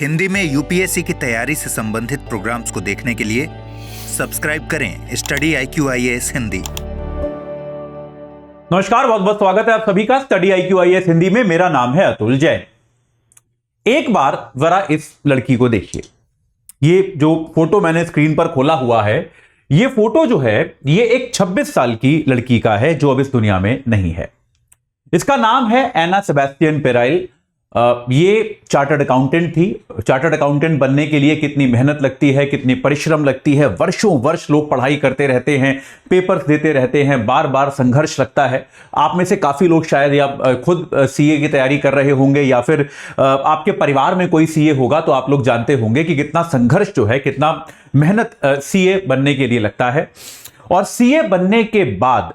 हिंदी में यूपीएससी की तैयारी से संबंधित प्रोग्राम्स को देखने के लिए सब्सक्राइब करें स्टडी IQ IAS हिंदी। नमस्कार, बहुत बहुत स्वागत है आप सभी का स्टडी IQ IAS हिंदी में। मेरा नाम है अतुल जैन। एक बार जरा इस लड़की को देखिए। ये जो फोटो मैंने स्क्रीन पर खोला हुआ है, ये फोटो जो है ये एक 26 साल की लड़की का है जो अब इस दुनिया में नहीं है। इसका नाम है एना सेबेस्टियन पेराइल। ये चार्टर्ड अकाउंटेंट थी। चार्टर्ड अकाउंटेंट बनने के लिए कितनी मेहनत लगती है, कितनी परिश्रम लगती है, वर्षों वर्ष लोग पढ़ाई करते रहते हैं, पेपर्स देते रहते हैं, बार बार संघर्ष लगता है। आप में से काफी लोग शायद या खुद सीए की तैयारी कर रहे होंगे या फिर आपके परिवार में कोई सीए होगा, तो आप लोग जानते होंगे कि कितना संघर्ष जो है, कितना मेहनत सीए बनने के लिए लगता है। और सीए बनने के बाद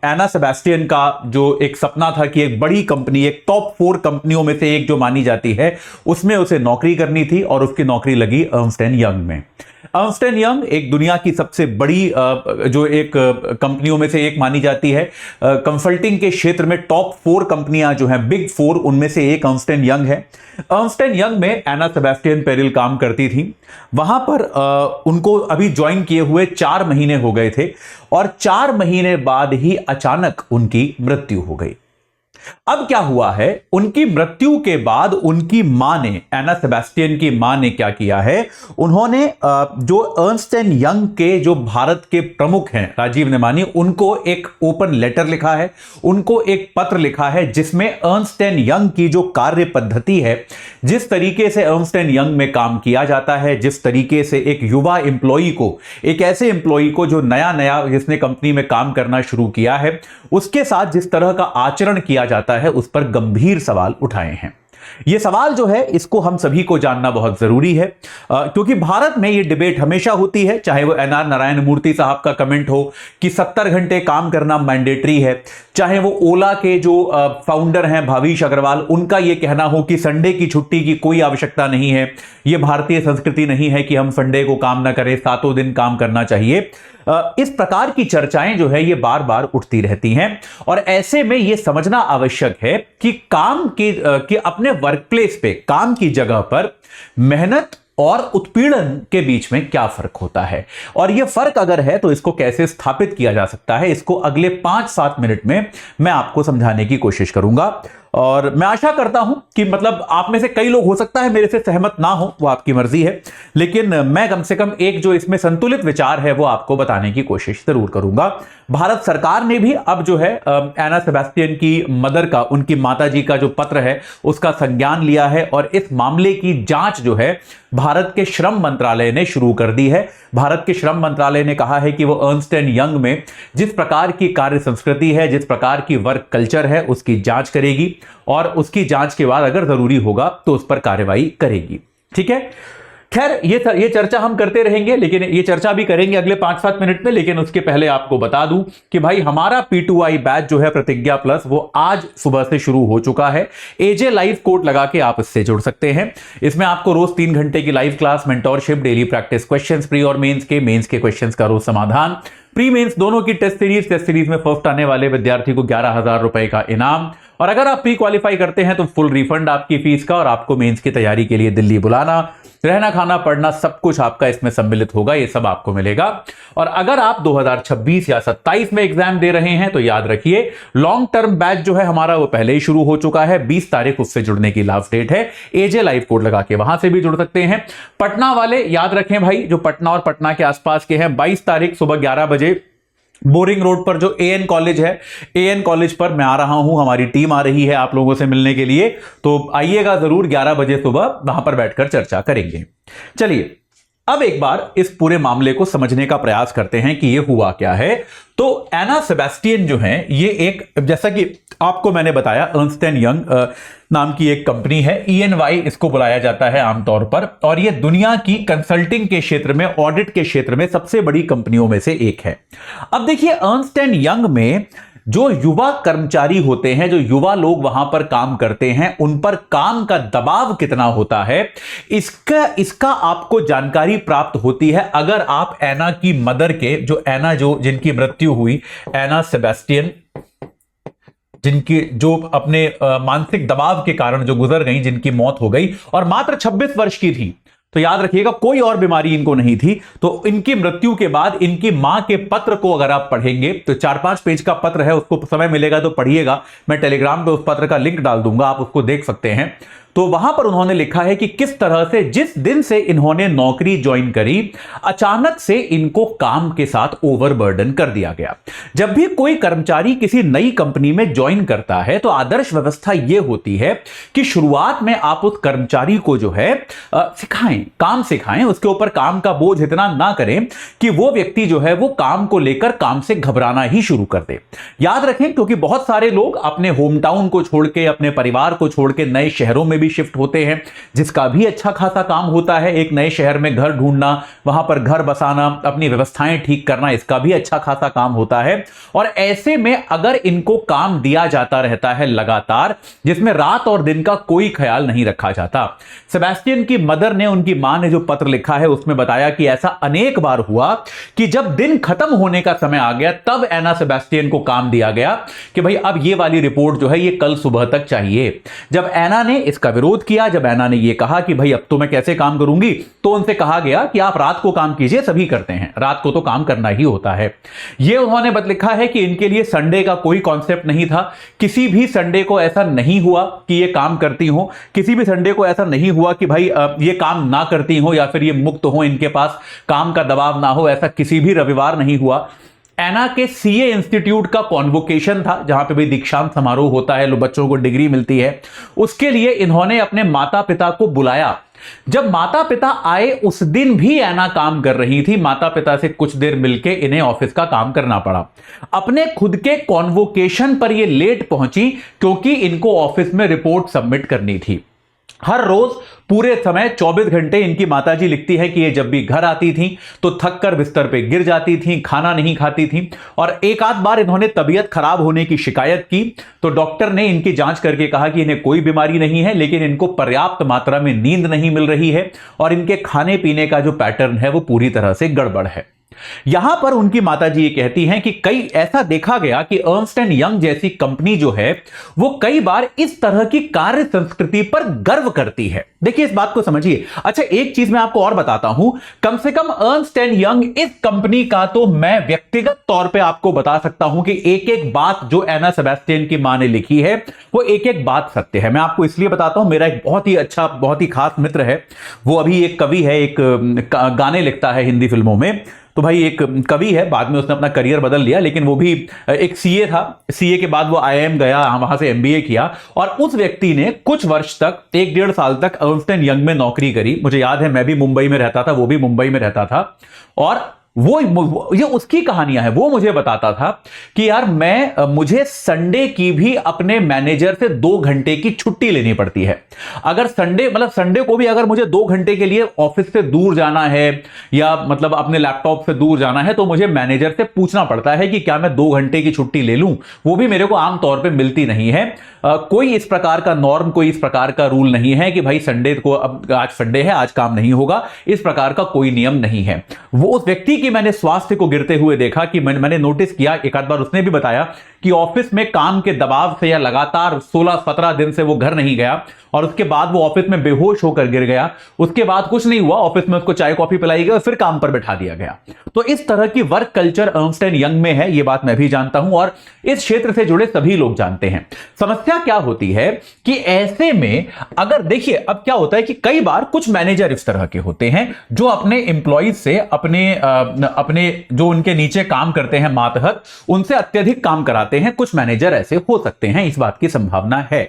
एना सेबेस्टियन का जो एक सपना था कि एक बड़ी कंपनी, एक टॉप 4 कंपनियों में से एक जो मानी जाती है, उसमें उसे नौकरी करनी थी और उसकी नौकरी लगी अर्न्स्ट एंड यंग में। अर्न्स्ट एंड यंग एक दुनिया की सबसे बड़ी जो एक कंपनियों में से एक मानी जाती है। कंसल्टिंग के क्षेत्र में टॉप 4 कंपनियां जो हैं, बिग 4, उनमें से एक अर्न्स्ट एंड यंग है। अर्न्स्ट एंड यंग में एना सेबेस्टियन पेरिल काम करती थी। वहां पर उनको अभी ज्वाइन किए हुए 4 महीने हो गए थे और 4 महीने बाद ही अचानक उनकी मृत्यु हो गई। अब क्या हुआ है, उनकी मृत्यु के बाद उनकी मां ने, एना सेबेस्टियन की मां ने क्या किया है, उन्होंने जो अर्न्स्ट एंड यंग के जो भारत के प्रमुख हैं, राजीव नेमानी, उनको एक ओपन लेटर लिखा है, उनको एक पत्र लिखा है जिसमें अर्न्स्ट एंड यंग की जो कार्य पद्धति है, जिस तरीके से अर्न्स्ट एंड यंग में काम किया जाता है, जिस तरीके से एक युवा एम्प्लॉई को, एक ऐसे एम्प्लॉई को जो नया जिसने कंपनी में काम करना शुरू किया है, उसके साथ जिस तरह का आचरण किया जाता है, उस पर गंभीर सवाल उठाए हैं। यह सवाल जो है, इसको हम सभी को जानना बहुत जरूरी है, क्योंकि भारत में यह डिबेट हमेशा होती है, चाहे वो NR नारायण मूर्ति साहब का कमेंट हो कि 70 घंटे काम करना मैंडेटरी है, चाहे वो ओला के जो फाउंडर हैं भाविश अग्रवाल, उनका यह कहना हो कि संडे की छुट्टी की कोई आवश्यकता नहीं है, यह भारतीय संस्कृति नहीं है कि हम संडे को काम ना करें, 7 दिन काम करना चाहिए। इस प्रकार की चर्चाएं जो है ये बार बार उठती रहती हैं और ऐसे में यह समझना आवश्यक है कि काम की अपने वर्कप्लेस पे, काम की जगह पर मेहनत और उत्पीड़न के बीच में क्या फर्क होता है, और यह फर्क अगर है तो इसको कैसे स्थापित किया जा सकता है, इसको अगले 5-7 मिनट में मैं आपको समझाने की कोशिश करूंगा। और मैं आशा करता हूं कि मतलब आप में से कई लोग हो सकता है मेरे से सहमत ना हो, वो आपकी मर्जी है, लेकिन मैं कम से कम एक जो इसमें संतुलित विचार है वो आपको बताने की कोशिश जरूर करूंगा। भारत सरकार ने भी अब जो है एना सेबेस्टियन की मदर का, उनकी माताजी का जो पत्र है उसका संज्ञान लिया है और इस मामले की जांच जो है भारत के श्रम मंत्रालय ने शुरू कर दी है। भारत के श्रम मंत्रालय ने कहा है कि वो अर्न्स्ट एंड यंग में जिस प्रकार की कार्य संस्कृति है, जिस प्रकार की वर्क कल्चर है, उसकी जांच करेगी और उसकी जांच के बाद अगर जरूरी होगा तो उस पर कार्रवाई करेगी। ठीक है, खैर ये चर्चा हम करते रहेंगे, लेकिन ये चर्चा भी करेंगे अगले 5-7 मिनट में। लेकिन उसके पहले आपको बता दूं कि भाई हमारा P2I बैच जो है प्रतिज्ञा प्लस, वो आज सुबह से शुरू हो चुका है। AJ लाइव कोड लगा के आप इससे जुड़ सकते हैं। इसमें आपको रोज 3 घंटे की live class, mentorship, daily practice questions, pre और मेंस के क्वेश्चंस का रोज समाधान, प्री मेंस दोनों की टेस्ट सीरीज में फर्स्ट आने वाले विद्यार्थी को 11,000 रुपए का इनाम, और अगर आप प्री क्वालिफाई करते हैं तो फुल रिफंड आपकी फीस का, और आपको मेंस की तैयारी के लिए दिल्ली बुलाना, रहना, खाना, पढ़ना, सब कुछ आपका इसमें सम्मिलित होगा, ये सब आपको मिलेगा। और अगर आप 2026 या 27 में एग्जाम दे रहे हैं तो याद रखिए लॉन्ग टर्म बैच जो है हमारा वो पहले ही शुरू हो चुका है। 20 तारीख उससे जुड़ने की लास्ट डेट है। AJ लाइव कोड लगा के वहां से भी जुड़ सकते हैं। पटना वाले याद रखें भाई, जो पटना और पटना के आसपास के हैं, 22 तारीख सुबह 11 बजे बोरिंग रोड पर जो AN कॉलेज है, AN कॉलेज पर मैं आ रहा हूं, हमारी टीम आ रही है आप लोगों से मिलने के लिए, तो आइएगा जरूर। 11 बजे सुबह वहां पर बैठकर चर्चा करेंगे। चलिए अब एक बार इस पूरे मामले को समझने का प्रयास करते हैं कि ये हुआ क्या है। तो एना सेबेस्टियन जो है, ये एक, जैसा कि आपको मैंने बताया, अर्न्स्ट एंड यंग नाम की एक कंपनी है, ENY इसको बुलाया जाता है आमतौर पर, और ये दुनिया की कंसल्टिंग के क्षेत्र में, ऑडिट के क्षेत्र में सबसे बड़ी कंपनियों में से एक है। अब देखिए, अर्न्स्ट एंड यंग में जो युवा कर्मचारी होते हैं, जो युवा लोग वहां पर काम करते हैं, उन पर काम का दबाव कितना होता है, इसका आपको जानकारी प्राप्त होती है अगर आप एना की मदर के, जो एना जो जिनकी मृत्यु हुई, एना सेबेस्टियन जिनकी जो अपने मानसिक दबाव के कारण जो गुजर गई, जिनकी मौत हो गई, और मात्र 26 वर्ष की थी। तो याद रखिएगा, कोई और बीमारी इनको नहीं थी। तो इनकी मृत्यु के बाद इनकी मां के पत्र को अगर आप पढ़ेंगे तो 4-5 पेज का पत्र है, उसको समय मिलेगा तो पढ़िएगा। मैं टेलीग्राम पे उस पत्र का लिंक डाल दूंगा, आप उसको देख सकते हैं। तो वहां पर उन्होंने लिखा है कि किस तरह से जिस दिन से इन्होंने नौकरी ज्वाइन करी, अचानक से इनको काम के साथ ओवरबर्डन कर दिया गया। जब भी कोई कर्मचारी किसी नई कंपनी में ज्वाइन करता है तो आदर्श व्यवस्था यह होती है कि शुरुआत में आप उस कर्मचारी को जो है सिखाएं, काम सिखाएं, उसके ऊपर काम का बोझ इतना ना करें कि वो व्यक्ति जो है वो काम को लेकर काम से घबराना ही शुरू कर दे। याद रखें, क्योंकि बहुत सारे लोग अपने होम टाउन को छोड़ के, अपने परिवार को छोड़ के नए शहरों में शिफ्ट होते हैं, जिसका भी अच्छा खासा काम होता है। एक नए शहर में घर ढूंढना, वहां पर घर बसाना, अपनी व्यवस्थाएं ठीक करना, इसका भी अच्छा खासा काम होता है। और ऐसे में अगर इनको काम दिया जाता रहता है लगातार, जिसमें रात और दिन का कोई ख्याल नहीं रखा जाता। सेबेस्टियन की मदर ने, उनकी मां ने जो पत्र लिखा है उसमें बताया कि ऐसा अनेक बार हुआ कि जब दिन खत्म होने का समय आ गया तब एना सेबेस्टियन को काम दिया गया कि भाई अब ये वाली रिपोर्ट जो है ये कल सुबह तक चाहिए। जब एना ने इसका विरोध किया, जब एना ने यह कहा कि भाई अब तो मैं कैसे काम करूंगी, तो उनसे कहा गया कि आप रात को काम कीजिए, सभी करते हैं, रात को तो काम करना ही होता है। यह उन्होंने लिखा है कि इनके लिए संडे का कोई कॉन्सेप्ट नहीं था। किसी भी संडे को ऐसा नहीं हुआ कि ये काम करती हो, किसी भी संडे को ऐसा नहीं हुआ कि भाई ये काम ना करती हो या फिर ये मुक्त हो, इनके पास काम का दबाव ना हो, ऐसा किसी भी रविवार नहीं हुआ। एना के सीए इंस्टीट्यूट का कॉन्वोकेशन था, जहां पे भी दीक्षांत समारोह होता है, बच्चों को डिग्री मिलती है, उसके लिए इन्होंने अपने माता पिता को बुलाया। जब माता पिता आए उस दिन भी एना काम कर रही थी। माता पिता से कुछ देर मिलके इन्हें ऑफिस का काम करना पड़ा। अपने खुद के कॉन्वोकेशन पर ये लेट पहुंची क्योंकि इनको ऑफिस में रिपोर्ट सबमिट करनी थी। हर रोज पूरे समय 24 घंटे इनकी माताजी लिखती है कि ये जब भी घर आती थी तो थककर बिस्तर पे गिर जाती थी, खाना नहीं खाती थी, और एक आध बार इन्होंने तबीयत खराब होने की शिकायत की तो डॉक्टर ने इनकी जांच करके कहा कि इन्हें कोई बीमारी नहीं है, लेकिन इनको पर्याप्त मात्रा में नींद नहीं मिल रही है और इनके खाने पीने का जो पैटर्न है वो पूरी तरह से गड़बड़ है। यहां पर उनकी माताजी ये कहती हैं कि कई ऐसा देखा गया कि अर्नस्ट एंड यंग जैसी कंपनी जो है वो कई बार इस तरह की कार्य संस्कृति पर गर्व करती है। देखिए इस बात को समझिए। अच्छा, एक चीज मैं आपको और बताता हूं, कम से कम अर्नस्ट एंड यंग इस कंपनी का तो मैं व्यक्तिगत तौर पे आपको बता सकता हूं कि एक एक बात जो एना सेबेस्टियन की मां ने लिखी है वो एक एक बात सत्य है। मैं आपको इसलिए बताता हूं, मेरा एक बहुत ही अच्छा, बहुत ही खास मित्र है, वो अभी एक कवि है, एक गाने लिखता है हिंदी फिल्मों में। तो भाई एक कवि है, बाद में उसने अपना करियर बदल लिया, लेकिन वो भी एक सीए था। सीए के बाद वो आईआईएम गया, वहां से एमबीए किया, और उस व्यक्ति ने कुछ वर्ष तक, 1-1.5 साल तक अर्नस्ट एंड यंग में नौकरी करी। मुझे याद है, मैं भी मुंबई में रहता था, वो भी मुंबई में रहता था, और ये उसकी कहानियां हैं। वो मुझे बताता था कि यार मुझे संडे की भी अपने मैनेजर से 2 घंटे की छुट्टी लेनी पड़ती है। अगर संडे को भी अगर मुझे 2 घंटे के लिए ऑफिस से दूर जाना है या अपने लैपटॉप से दूर जाना है तो मुझे मैनेजर से पूछना पड़ता है कि क्या मैं 2 घंटे की छुट्टी ले लूं। वो भी मेरे को आमतौर पर मिलती नहीं है। कोई इस प्रकार का नॉर्म, कोई इस प्रकार का रूल नहीं है कि भाई संडे को, अब आज संडे है, आज काम नहीं होगा, इस प्रकार का कोई नियम नहीं है। वो उस व्यक्ति की मैंने स्वास्थ्य को गिरते हुए देखा कि मैंने नोटिस किया, एक आध बार उसने भी बताया कि ऑफिस में काम के दबाव से या लगातार 16-17 दिन से वो घर नहीं गया और उसके बाद वो ऑफिस में बेहोश होकर गिर गया। उसके बाद कुछ नहीं हुआ, ऑफिस में उसको चाय कॉफी पिलाई गई और फिर काम पर बैठा दिया गया। तो इस तरह की work culture Ernst and young में है, ये बात मैं भी जानता हूं और इस क्षेत्र से जुड़े सभी लोग जानते हैं। समस्या क्या होती है कि ऐसे में अगर देखिए, अब क्या होता है कि कई बार कुछ मैनेजर इस तरह के होते हैं जो अपने एम्प्लॉइज से, अपने जो उनके नीचे काम करते हैं मातहत, उनसे अत्यधिक काम कराते हैं। कुछ मैनेजर ऐसे हो सकते हैं, इस बात की संभावना है।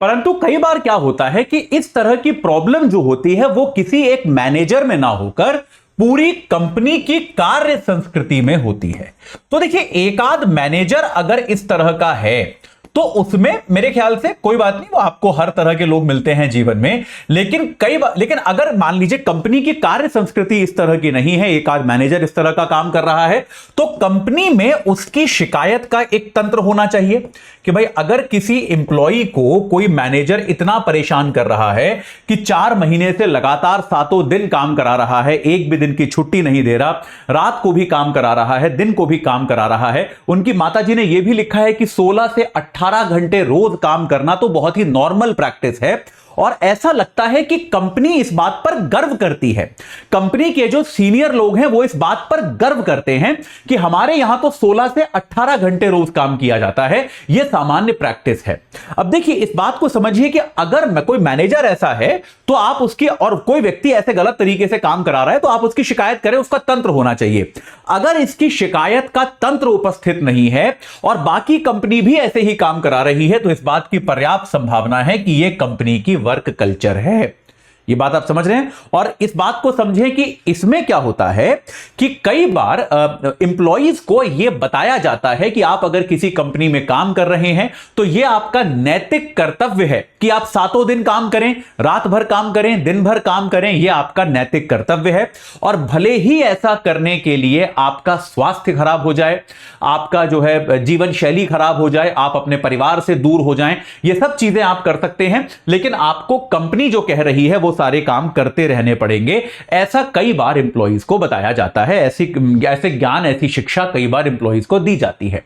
परंतु कई बार क्या होता है कि इस तरह की प्रॉब्लम जो होती है वो किसी एक मैनेजर में ना होकर पूरी कंपनी की कार्य संस्कृति में होती है। तो देखिए, एक आध मैनेजर अगर इस तरह का है तो उसमें मेरे ख्याल से कोई बात नहीं, वो आपको हर तरह के लोग मिलते हैं जीवन में, लेकिन अगर मान लीजिए कंपनी की कार्य संस्कृति इस तरह की नहीं है, एक आध मैनेजर इस तरह का काम कर रहा है, तो कंपनी में उसकी शिकायत का एक तंत्र होना चाहिए कि भाई अगर किसी एम्प्लॉई को कोई मैनेजर इतना परेशान कर रहा है कि 4 महीने से लगातार 7 दिन काम करा रहा है, एक भी दिन की छुट्टी नहीं दे रहा, रात को भी काम करा रहा है, दिन को भी काम करा रहा है। उनकी माताजी ने यह भी लिखा है कि 16 से 18 18 घंटे रोज काम करना तो बहुत ही नॉर्मल प्रैक्टिस है और ऐसा लगता है कि कंपनी इस बात पर गर्व करती है। कंपनी के जो सीनियर लोग हैं वो इस बात पर गर्व करते हैं कि हमारे यहां तो 16 से 18 घंटे रोज काम किया जाता है, यह सामान्य प्रैक्टिस है। अब देखिए इस बात को समझिए कि अगर कोई मैनेजर ऐसा है तो आप उसकी, और कोई व्यक्ति ऐसे गलत तरीके से काम करा रहा है तो आप उसकी शिकायत करें, उसका तंत्र होना चाहिए। अगर इसकी शिकायत का तंत्र उपस्थित नहीं है और बाकी कंपनी भी ऐसे ही काम करा रही है तो इस बात की पर्याप्त संभावना है कि यह कंपनी की वर्क कल्चर है। ये बात आप समझ रहे हैं। और इस बात को समझें कि इसमें क्या होता है कि कई बार एम्प्लॉइज को यह बताया जाता है कि आप अगर किसी कंपनी में काम कर रहे हैं तो यह आपका नैतिक कर्तव्य है कि आप 7 दिन काम करें, रात भर काम करें, दिन भर काम करें, यह आपका नैतिक कर्तव्य है। और भले ही ऐसा करने के लिए आपका स्वास्थ्य खराब हो जाए, आपका जो है जीवन शैली खराब हो जाए, आप अपने परिवार से दूर हो जाएं, ये सब चीजें आप कर सकते हैं, लेकिन आपको कंपनी जो कह रही है वो सारे काम करते रहने पड़ेंगे। ऐसा कई बार एम्प्लॉइज को बताया जाता है, ऐसे ज्ञान, ऐसी शिक्षा कई बार एम्प्लॉइज को दी जाती है।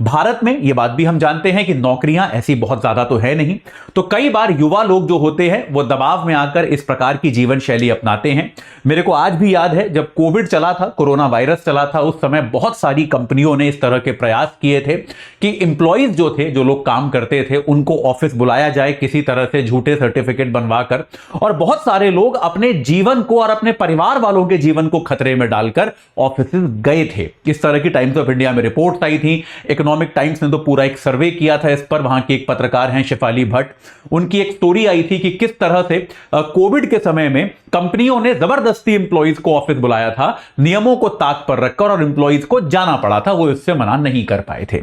भारत में यह बात भी हम जानते हैं कि नौकरियां ऐसी बहुत ज्यादा तो है नहीं, तो कई बार युवा लोग जो होते हैं वो दबाव में आकर इस प्रकार की जीवन शैली अपनाते हैं। मेरे को आज भी याद है जब कोविड चला था, कोरोना वायरस चला था, उस समय बहुत सारी कंपनियों ने इस तरह के प्रयास किए थे कि एम्प्लॉइज जो थे, जो लोग काम करते थे, उनको ऑफिस बुलाया जाए किसी तरह से झूठे सर्टिफिकेट बनवाकर, और बहुत सारे लोग अपने जीवन को और अपने परिवार वालों के जीवन को खतरे में डालकर ऑफिस गए थे। इस तरह की टाइम्स ऑफ इंडिया में रिपोर्ट्स आई थी, इकोनॉमिक टाइम्स ने तो पूरा एक सर्वे किया था इस पर। वहां के एक पत्रकार हैं शेफाली भट्ट, उनकी एक स्टोरी आई थी कि किस तरह से कोविड के समय में कंपनियों ने जबरदस्ती एम्प्लॉइज को ऑफिस बुलाया था, नियमों को ताक पर रखकर, और एम्प्लॉइज को जाना पड़ा था, वो इससे मना नहीं कर पाए थे।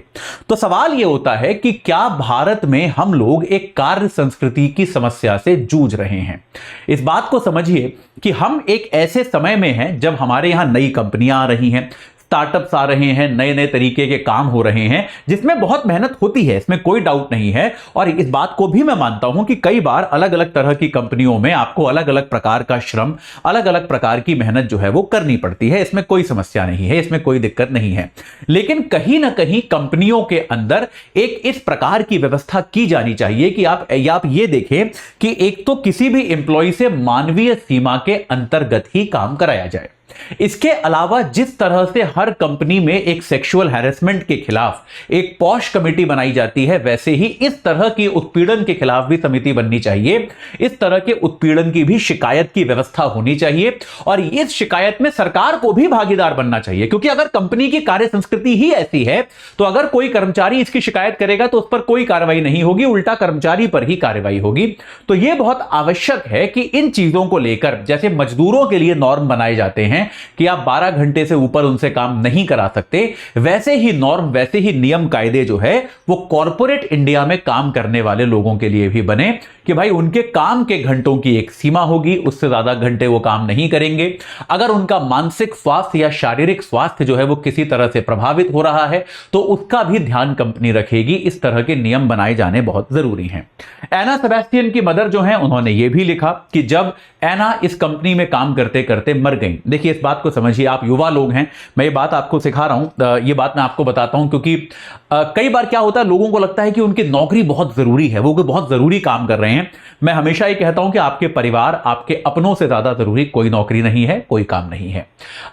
तो सवाल यह होता है कि क्या भारत में हम लोग एक कार्य संस्कृति की समस्या से जूझ रहे हैं? इस बात को समझिए कि हम एक ऐसे समय में हैं जब हमारे यहां नई कंपनियां आ रही हैं, स्टार्टअप्स आ रहे हैं, नए नए तरीके के काम हो रहे हैं, जिसमें बहुत मेहनत होती है, इसमें कोई डाउट नहीं है। और इस बात को भी मैं मानता हूं कि कई बार अलग अलग तरह की कंपनियों में आपको अलग अलग प्रकार का श्रम, अलग अलग प्रकार की मेहनत जो है वो करनी पड़ती है, इसमें कोई समस्या नहीं है, इसमें कोई दिक्कत नहीं है। लेकिन कहीं ना कहीं कंपनियों के अंदर एक इस प्रकार की व्यवस्था की जानी चाहिए कि आप ये देखें कि एक तो किसी भी एम्प्लॉय से मानवीय सीमा के अंतर्गत ही काम कराया जाए। इसके अलावा जिस तरह से हर कंपनी में एक सेक्सुअल हैरेसमेंट के खिलाफ एक पॉश कमेटी बनाई जाती है, वैसे ही इस तरह की उत्पीड़न के खिलाफ भी समिति बननी चाहिए। इस तरह के उत्पीड़न की भी शिकायत की व्यवस्था होनी चाहिए और इस शिकायत में सरकार को भी भागीदार बनना चाहिए, क्योंकि अगर कंपनी की कार्य संस्कृति ही ऐसी है तो अगर कोई कर्मचारी इसकी शिकायत करेगा तो उस पर कोई कार्रवाई नहीं होगी, उल्टा कर्मचारी पर ही कार्रवाई होगी। तो यह बहुत आवश्यक है कि इन चीजों को लेकर, जैसे मजदूरों के लिए नॉर्म बनाए जाते हैं कि आप 12 घंटे से ऊपर उनसे काम नहीं करा सकते, वैसे ही नॉर्म, वैसे ही नियम कायदे जो है वो कॉर्पोरेट इंडिया में काम करने वाले लोगों के लिए भी बने कि भाई उनके काम के घंटों की एक सीमा होगी, उससे ज्यादा घंटे वो काम नहीं करेंगे। अगर उनका मानसिक स्वास्थ्य या शारीरिक स्वास्थ्य जो है वो किसी तरह से प्रभावित हो रहा है तो उसका भी ध्यान कंपनी रखेगी। इस तरह के नियम बनाए जाने बहुत जरूरी हैं। एना सेबेस्टियन की मदर जो है उन्होंने ये भी लिखा कि जब एना इस कंपनी में काम करते करते मर गई। देखिए इस बात को समझिए, आप युवा लोग हैं, मैं ये बात आपको सिखा रहा हूं, ये बात मैं आपको बताता हूं, क्योंकि कई बार क्या होता है, लोगों को लगता है कि उनकी नौकरी बहुत जरूरी है, वो कोई बहुत जरूरी काम कर रहे हैं। मैं हमेशा ये कहता हूं कि आपके परिवार, आपके अपनों से ज्यादा जरूरी कोई नौकरी नहीं है, कोई काम नहीं है।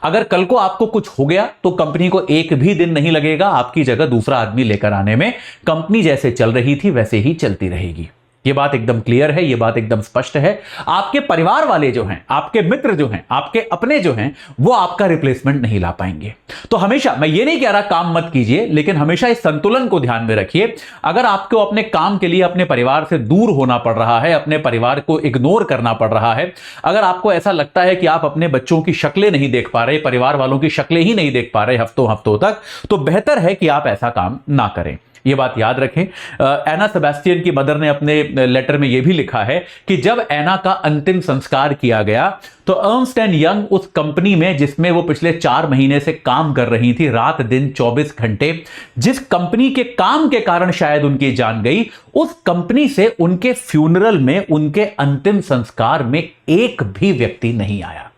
अगर कल को आपको कुछ हो गया तो कंपनी को एक भी दिन नहीं लगेगा आपकी जगह दूसरा आदमी लेकर आने में। कंपनी जैसे चल रही थी वैसे ही चलती रहेगी। ये बात एकदम क्लियर है, ये बात एकदम स्पष्ट है। आपके परिवार वाले जो हैं, आपके मित्र जो हैं, आपके अपने जो हैं, वो आपका रिप्लेसमेंट नहीं ला पाएंगे। तो हमेशा, मैं ये नहीं कह रहा काम मत कीजिए, लेकिन हमेशा इस संतुलन को ध्यान में रखिए। अगर आपको अपने काम के लिए अपने परिवार से दूर होना पड़ रहा है, अपने परिवार को इग्नोर करना पड़ रहा है, अगर आपको ऐसा लगता है कि आप अपने बच्चों की शक्लें नहीं देख पा रहे, परिवार वालों की शक्लें ही नहीं देख पा रहे हफ्तों हफ्तों तक, तो बेहतर है कि आप ऐसा काम ना करें। ये बात याद रखें। एना सेबेस्टियन की मदर ने अपने लेटर में यह भी लिखा है कि जब एना का अंतिम संस्कार किया गया तो अर्न्स्ट एंड यंग उस कंपनी में जिसमें वो पिछले 4 महीने से काम कर रही थी, रात दिन 24 घंटे, जिस कंपनी के काम के कारण शायद उनकी जान गई, उस कंपनी से उनके फ्यूनरल में, उनके अंतिम संस्कार में एक भी व्यक्ति नहीं आया।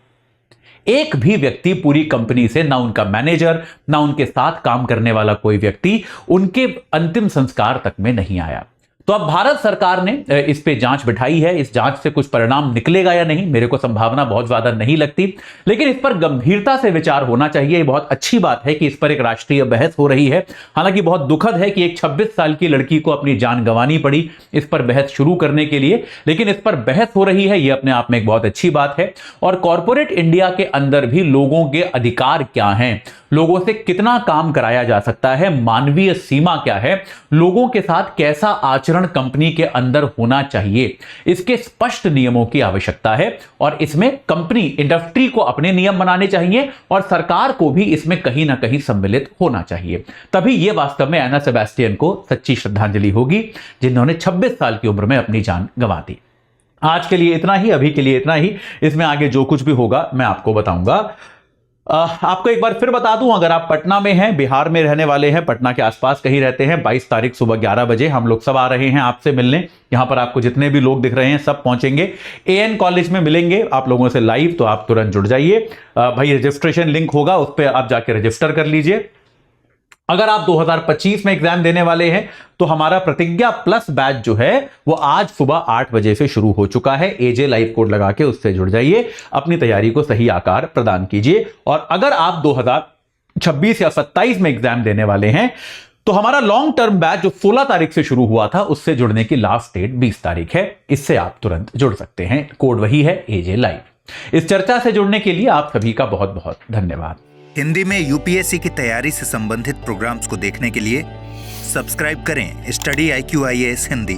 एक भी व्यक्ति पूरी कंपनी से, ना उनका मैनेजर, ना उनके साथ काम करने वाला कोई व्यक्ति उनके अंतिम संस्कार तक में नहीं आया। तो अब भारत सरकार ने इस पे जांच बिठाई है। इस जांच से कुछ परिणाम निकलेगा या नहीं, मेरे को संभावना बहुत ज्यादा नहीं लगती, लेकिन इस पर गंभीरता से विचार होना चाहिए। ये बहुत अच्छी बात है कि इस पर एक राष्ट्रीय बहस हो रही है। हालांकि बहुत दुखद है कि एक 26 साल की लड़की को अपनी जान गंवानी पड़ी इस पर बहस शुरू करने के लिए, लेकिन इस पर बहस हो रही है, यह अपने आप में एक बहुत अच्छी बात है। और कॉर्पोरेट इंडिया के अंदर भी लोगों के अधिकार क्या हैं, लोगों से कितना काम कराया जा सकता है, मानवीय सीमा क्या है, लोगों के साथ कैसा आचरण कंपनी के अंदर होना चाहिए, इसके स्पष्ट नियमों की आवश्यकता है। और इसमें कंपनी, इंडस्ट्री को अपने नियम बनाने चाहिए और सरकार को भी इसमें कहीं ना कहीं सम्मिलित होना चाहिए। तभी यह वास्तव में एना सेबेस्टियन को सच्ची श्रद्धांजलि होगी, जिन्होंने 26 साल की उम्र में अपनी जान गंवा दी। आज के लिए इतना ही, अभी के लिए इतना ही। इसमें आगे जो कुछ भी होगा मैं आपको बताऊंगा। आपको एक बार फिर बता दूं, अगर आप पटना में हैं, बिहार में रहने वाले हैं, पटना के आसपास कहीं रहते हैं, 22 तारीख सुबह 11 बजे हम लोग सब आ रहे हैं आपसे मिलने। यहां पर आपको जितने भी लोग दिख रहे हैं सब पहुंचेंगे, एएन कॉलेज में मिलेंगे आप लोगों से लाइव। तो आप तुरंत जुड़ जाइए भाई, रजिस्ट्रेशन लिंक होगा, उस पर आप जाके रजिस्टर कर लीजिए। अगर आप 2025 में एग्जाम देने वाले हैं तो हमारा प्रतिज्ञा प्लस बैच जो है वो आज सुबह 8 बजे से शुरू हो चुका है। एजे लाइव कोड लगा के उससे जुड़ जाइए, अपनी तैयारी को सही आकार प्रदान कीजिए। और अगर आप 2026 या 27 में एग्जाम देने वाले हैं तो हमारा लॉन्ग टर्म बैच जो 16 तारीख से शुरू हुआ था, उससे जुड़ने की लास्ट डेट 20 तारीख है। इससे आप तुरंत जुड़ सकते हैं, कोड वही है एजे लाइव। इस चर्चा से जुड़ने के लिए आप सभी का बहुत बहुत धन्यवाद। हिंदी में यूपीएससी की तैयारी से संबंधित प्रोग्राम्स को देखने के लिए सब्सक्राइब करें स्टडी IQ IAS हिंदी।